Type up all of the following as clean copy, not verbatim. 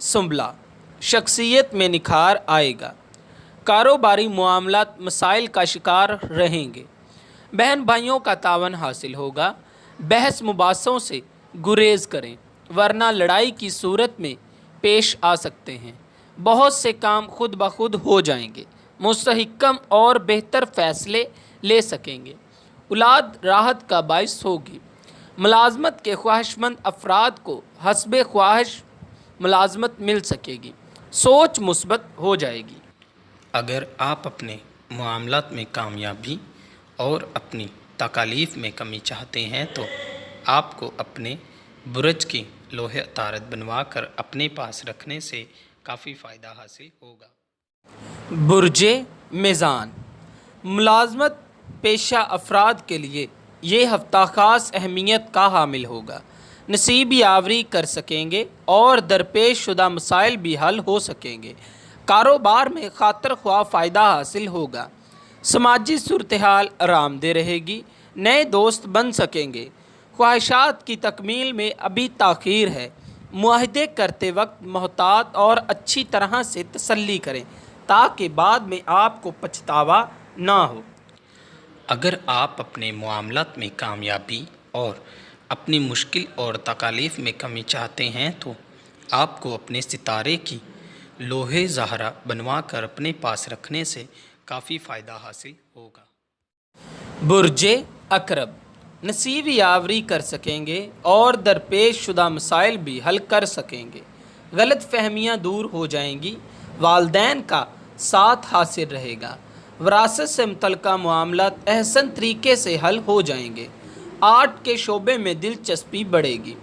سنبلہ، شخصیت میں نکھار آئے گا، کاروباری معاملات مسائل کا شکار رہیں گے، بہن بھائیوں کا تعاون حاصل ہوگا، بحث مباحثوں سے گریز کریں ورنہ لڑائی کی صورت میں پیش آ سکتے ہیں، بہت سے کام خود بخود ہو جائیں گے، مستحکم اور بہتر فیصلے لے سکیں گے، اولاد راحت کا باعث ہوگی، ملازمت کے خواہش مند افراد کو حسب خواہش ملازمت مل سکے گی، سوچ مثبت ہو جائے گی۔ اگر آپ اپنے معاملات میں کامیابی اور اپنی تکالیف میں کمی چاہتے ہیں تو آپ کو اپنے برج کی لوح عطارد بنوا کر اپنے پاس رکھنے سے کافی فائدہ حاصل ہوگا۔ برج میزان، ملازمت پیشہ افراد کے لیے یہ ہفتہ خاص اہمیت کا حامل ہوگا، نصیب یاوری کر سکیں گے اور درپیش شدہ مسائل بھی حل ہو سکیں گے، کاروبار میں خاطر خواہ فائدہ حاصل ہوگا، سماجی صورتحال آرام دہ رہے گی، نئے دوست بن سکیں گے، خواہشات کی تکمیل میں ابھی تاخیر ہے، معاہدے کرتے وقت محتاط اور اچھی طرح سے تسلی کریں تاکہ بعد میں آپ کو پچھتاوا نہ ہو۔ اگر آپ اپنے معاملات میں کامیابی اور اپنی مشکل اور تکالیف میں کمی چاہتے ہیں تو آپ کو اپنے ستارے کی لوح زہرہ بنوا کر اپنے پاس رکھنے سے کافی فائدہ حاصل ہوگا۔ برج عقرب، نصیب یاوری کر سکیں گے اور درپیش شدہ مسائل بھی حل کر سکیں گے، غلط فہمیاں دور ہو جائیں گی، والدین کا ساتھ حاصل رہے گا، وراثت سے متعلقہ معاملات احسن طریقے سے حل ہو جائیں گے، آرٹ کے شعبے میں دلچسپی بڑھے گی،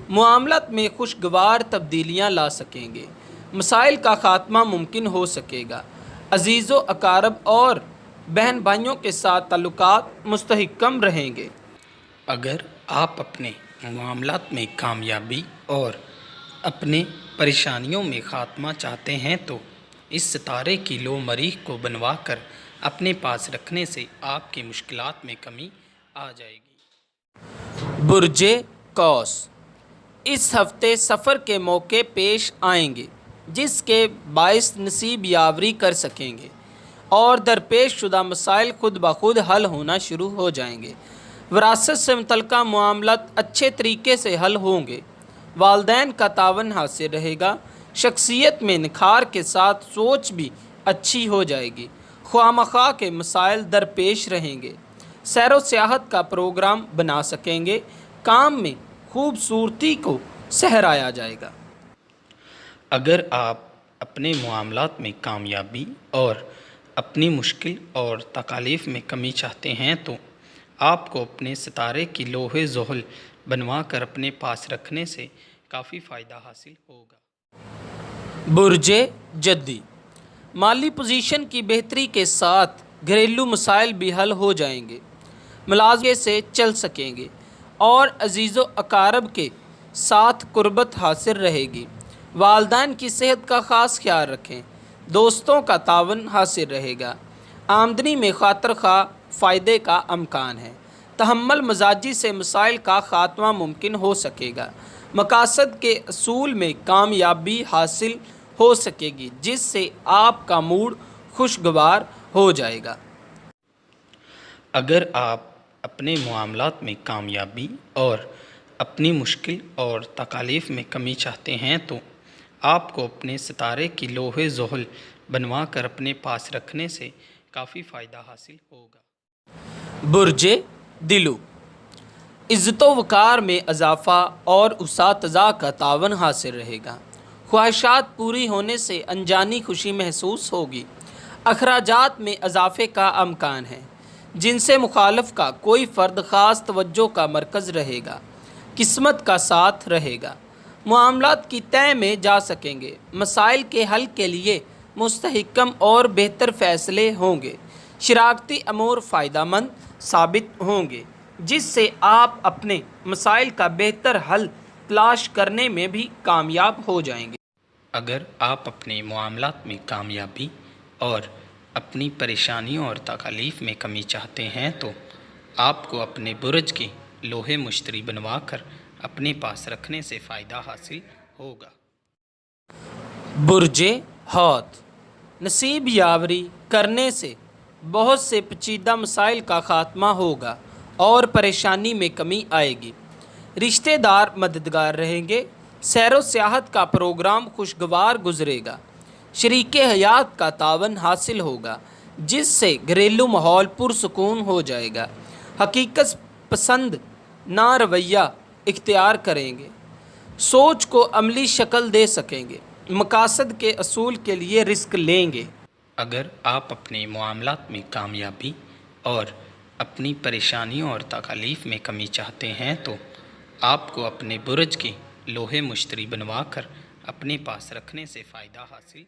معاملات میں خوشگوار تبدیلیاں لا سکیں گے، مسائل کا خاتمہ ممکن ہو سکے گا، عزیز و اقارب اور بہن بھائیوں کے ساتھ تعلقات مستحکم رہیں گے۔ اگر آپ اپنے معاملات میں کامیابی اور اپنے پریشانیوں میں خاتمہ چاہتے ہیں تو اس ستارے کی لوح مریخ کو بنوا کر اپنے پاس رکھنے سے آپ کی مشکلات میں کمی آ جائے گی۔ برج قوس، اس ہفتے سفر کے موقع پیش آئیں گے جس کے باعث نصیب یاوری کر سکیں گے اور درپیش شدہ مسائل خود بخود حل ہونا شروع ہو جائیں گے، وراثت سے متعلقہ معاملات اچھے طریقے سے حل ہوں گے، والدین کا تعاون حاصل رہے گا، شخصیت میں نکھار کے ساتھ سوچ بھی اچھی ہو جائے گی، خواہ مخواہ کے مسائل درپیش رہیں گے، سیر و سیاحت کا پروگرام بنا سکیں گے، کام میں خوبصورتی کو سہرایا جائے گا۔ اگر آپ اپنے معاملات میں کامیابی اور اپنی مشکل اور تکالیف میں کمی چاہتے ہیں تو آپ کو اپنے ستارے کی لوح زحل بنوا کر اپنے پاس رکھنے سے کافی فائدہ حاصل ہوگا۔ برج جدی، مالی پوزیشن کی بہتری کے ساتھ گھریلو مسائل بھی حل ہو جائیں گے، ملازمت سے چل سکیں گے اور عزیز و اقارب کے ساتھ قربت حاصل رہے گی، والدین کی صحت کا خاص خیال رکھیں، دوستوں کا تعاون حاصل رہے گا، آمدنی میں خاطر خواہ فائدے کا امکان ہے، تحمل مزاجی سے مسائل کا خاتمہ ممکن ہو سکے گا، مقاصد کے اصول میں کامیابی حاصل ہو سکے گی جس سے آپ کا موڈ خوشگوار ہو جائے گا۔ اگر آپ اپنے معاملات میں کامیابی اور اپنی مشکل اور تکالیف میں کمی چاہتے ہیں تو آپ کو اپنے ستارے کی لوح زحل بنوا کر اپنے پاس رکھنے سے کافی فائدہ حاصل ہوگا۔ برج دلو، عزت و وقار میں اضافہ اور اساتذہ کا تعاون حاصل رہے گا، خواہشات پوری ہونے سے انجانی خوشی محسوس ہوگی، اخراجات میں اضافے کا امکان ہے، جن سے مخالف کا کوئی فرد خاص توجہ کا مرکز رہے گا، قسمت کا ساتھ رہے گا، معاملات کی طے میں جا سکیں گے، مسائل کے حل کے لیے مستحکم اور بہتر فیصلے ہوں گے، شراکتی امور فائدہ مند ثابت ہوں گے جس سے آپ اپنے مسائل کا بہتر حل تلاش کرنے میں بھی کامیاب ہو جائیں گے۔ اگر آپ اپنے معاملات میں کامیابی اور اپنی پریشانیوں اور تکالیف میں کمی چاہتے ہیں تو آپ کو اپنے برج کی لوح مشتری بنوا کر اپنے پاس رکھنے سے فائدہ حاصل ہوگا۔ برج حوت، نصیب یاوری کرنے سے بہت سے پیچیدہ مسائل کا خاتمہ ہوگا اور پریشانی میں کمی آئے گی۔ رشتہ دار مددگار رہیں گے۔ سیر و سیاحت کا پروگرام خوشگوار گزرے گا۔ شریک حیات کا تعاون حاصل ہوگا، جس سے گھریلو ماحول پرسکون ہو جائے گا۔ حقیقت پسند نہ رویہ اختیار کریں گے، سوچ کو عملی شکل دے سکیں گے، مقاصد کے اصول کے لیے رسک لیں گے۔ اگر آپ اپنے معاملات میں کامیابی اور اپنی پریشانیوں اور تکالیف میں کمی چاہتے ہیں تو آپ کو اپنے برج کے لوہے مشتری بنوا کر اپنے پاس رکھنے سے فائدہ حاصل